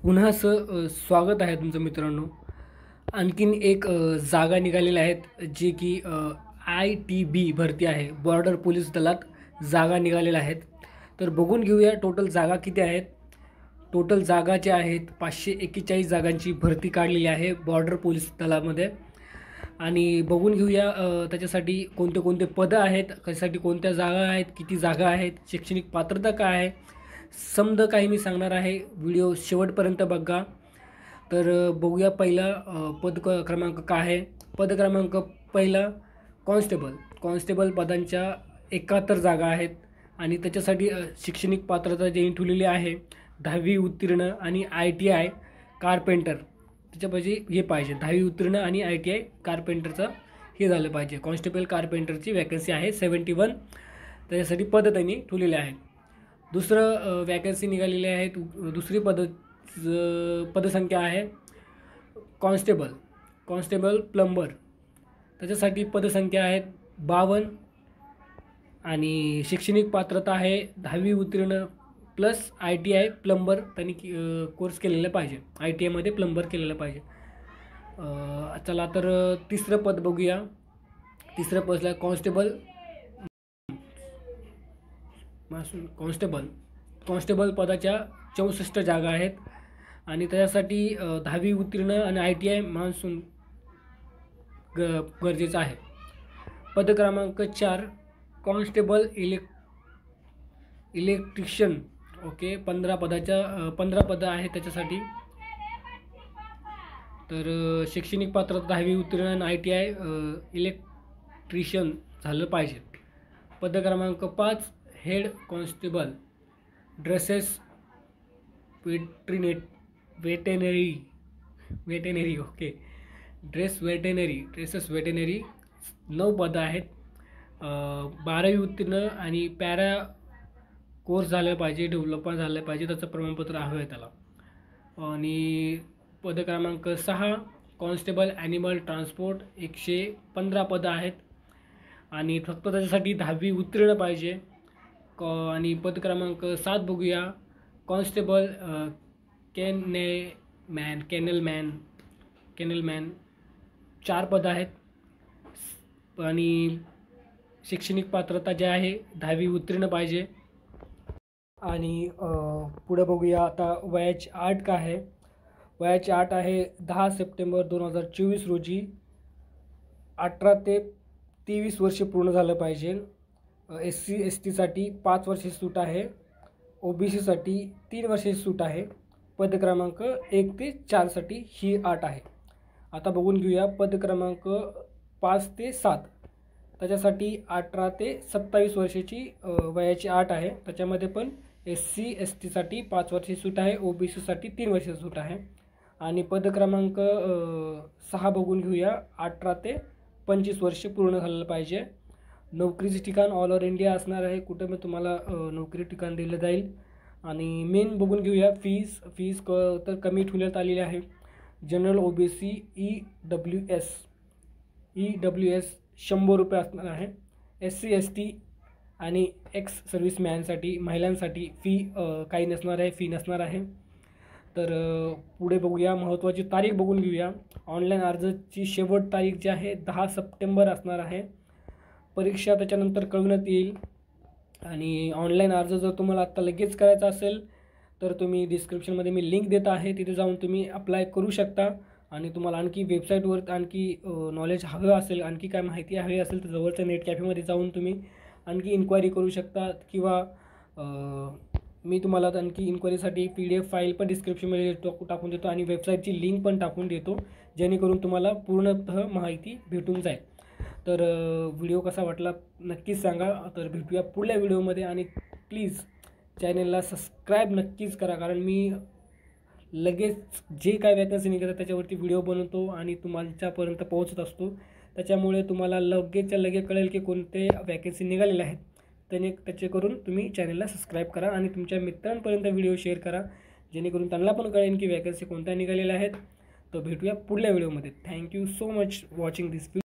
पुन्हा स्वागत आहे तुमचं मित्रांनो. आणखीन एक जागा निघालेल्या आहेत जे की ITB भरती आहे. बॉर्डर पोलीस दलात जागा निघालेल्या आहेत. तर बघून घेऊया टोटल जागा किती आहेत. टोटल जागा ज्या आहेत 541 जागांची भरती काढलेली आहे बॉर्डर पोलीस दलामध्ये. आणि बघून घेऊया त्याच्यासाठी कोणते कोणते पदं आहेत, कशासाठी कोणत्या जागा आहेत, किती जागा आहेत, शैक्षणिक पात्रता काय आहे, समजा काही मी सांगणार आहे. व्हिडिओ शेवटपर्यंत बघा. तर बघूया पहिला क्रमांक काय आहे. पद क्रमांक पहिला कॉन्स्टेबल पदांच्या 71 जागा आहेत. आणि त्याच्यासाठी शैक्षणिक पात्रता जे ठेवलेली आहे 10वी उत्तीर्ण आणि ITI कारपेंटर त्याच्यापाहिजे हे पाहिजे. 10वी उत्तीर्ण आणि ITI कारपेंटरचं हे झालं पाहिजे. कॉन्स्टेबल कारपेंटरची वॅकन्सी आहे 71. त्याच्यासाठी पदं त्यांनी ठेवलेले आहेत. दुसरं वॅकन्सी निघालेली आहे. दुसरी पदसंख्या आहे कॉन्स्टेबल प्लंबर. त्याच्यासाठी पदसंख्या आहेत 52. आणि शैक्षणिक पात्रता आहे 10वी उत्तीर्ण प्लस ITI प्लंबर त्यांनी कोर्स केलेला पाहिजे. ITIमध्ये प्लंबर केलेलं पाहिजे. चला तर तिसरं पद बघूया. तिसरं पदला कॉन्स्टेबल पदाच्या 64 जागा आहेत. आणि त्याच्यासाठी 10वी उत्तीर्ण आणि ITI मान्सून गरजेचं आहे. पद क्रमांक 4 कॉन्स्टेबल इलेक्ट्रिशियन. ओके, 15 पदं आहेत त्याच्यासाठी. तर शैक्षणिक पात्रता 10वी उत्तीर्ण आणि ITI इलेक्ट्रिशियन झालं पाहिजे. पद क्रमांक 5 head constable dresses veterinary. Okay, dresses veterinary 9 पदं आहेत. 12वी उत्तीर्ण आणि पॅरा कोर्स झालं पाहिजे, डेव्हलपमेंट झालं पाहिजे, त्याचं प्रमाणपत्र हवं आहे त्याला. आणि पद क्रमांक 6 कॉन्स्टेबल ॲनिमल ट्रान्सपोर्ट 115 पदं आहेत. आणि फक्त त्याच्यासाठी 10वी उत्तीर्ण पाहिजे. आणि पद क्रमांक 7 बघूया. कॉन्स्टेबल केनलमॅन 4 पदं आहेत. आणि शैक्षणिक पात्रता जे आहे 10वी उत्तीर्ण पाहिजे. आणि पुढे बघूया आता वयाची अट काय आहे. वयाची अट आहे 10 सप्टेंबर 2024 रोजी 18 ते 23 वर्षे पूर्ण झालं पाहिजे. SC STसाठी 5 वर्षाची सूट आहे. OBCसाठी 3 वर्षाची सूट आहे. पद क्रमांक 1 ते 4साठी ही अट आहे. आता बघून घेऊया पद क्रमांक 5 ते 7. त्याच्यासाठी 18 ते 27 वर्षाची वयाची अट आहे. त्याच्यामध्ये पण SC STसाठी 5 वर्षाची सूट आहे. OBCसाठी 3 वर्षाची सूट आहे. आणि पद क्रमांक 6 बघून घेऊया. 18 ते 25 वर्ष पूर्ण झालं पाहिजे. नोकरीचे ठिकाण ऑल ओव्हर इंडिया असणार आहे. कुठं मग तुम्हाला नोकरी ठिकाण दिलं जाईल. आणि मेन बघून घेऊया फीस तर कमी ठेवण्यात आलेली आहे. जनरल OBC EWS 100 रुपये असणार आहे. SC ST आणि एक्स सर्व्हिसमॅनसाठी महिलांसाठी फी नसणार आहे. तर पुढे बघूया. महत्त्वाची तारीख बघून घेऊया. ऑनलाईन अर्जाची शेवट तारीख जी आहे 10 सप्टेंबर असणार आहे. परीक्षा त्याच्यानंतर कळवण्यात येईल. आणि ऑनलाईन अर्ज जर तुम्हाला आत्ता लगेच करायचा असेल तर तुम्ही डिस्क्रिप्शनमध्ये मी लिंक देत आहे, तिथे जाऊन तुम्ही अप्लाय करू शकता. आणि तुम्हाला आणखी वेबसाईटवर आणखी नॉलेज हवं असेल, आणखी काय माहिती हवी असेल तर जवळच्या नेट कॅफेमध्ये जाऊन तुम्ही आणखी इन्क्वायरी करू शकता. किंवा मी तुम्हाला आणखी इन्क्वायरीसाठी PDF फाईल पण डिस्क्रिप्शनमध्ये टाकून देतो आणि वेबसाईटची लिंक पण टाकून देतो, जेणेकरून तुम्हाला पूर्णतः माहिती भेटून जाईल. तर व्हिडिओ कसा वाटला नक्कीच सांगा. तर भेटूया पुढल्या व्हिडिओमध्ये. आणि प्लीज चॅनलला सबस्क्राईब नक्कीच करा, कारण मी लगेच जे काय वॅकन्सी निघतात त्याच्यावरती व्हिडिओ बनवतो आणि तुमच्यापर्यंत पोहोचत असतो. त्याच्यामुळे तुम्हाला लगेचच्या लगेच कळेल की कोणते वॅकन्सी निघालेले आहेत. त्याचे करून तुम्ही चॅनलला सबस्क्राईब करा आणि तुमच्या मित्रांपर्यंत व्हिडिओ शेअर करा, जेणेकरून त्यांना पण कळेल की वॅकन्सी कोणत्या निघालेल्या आहेत. तर भेटूया पुढल्या व्हिडिओमध्ये. थँक्यू सो मच वॉचिंग दिस व्हिडिओ.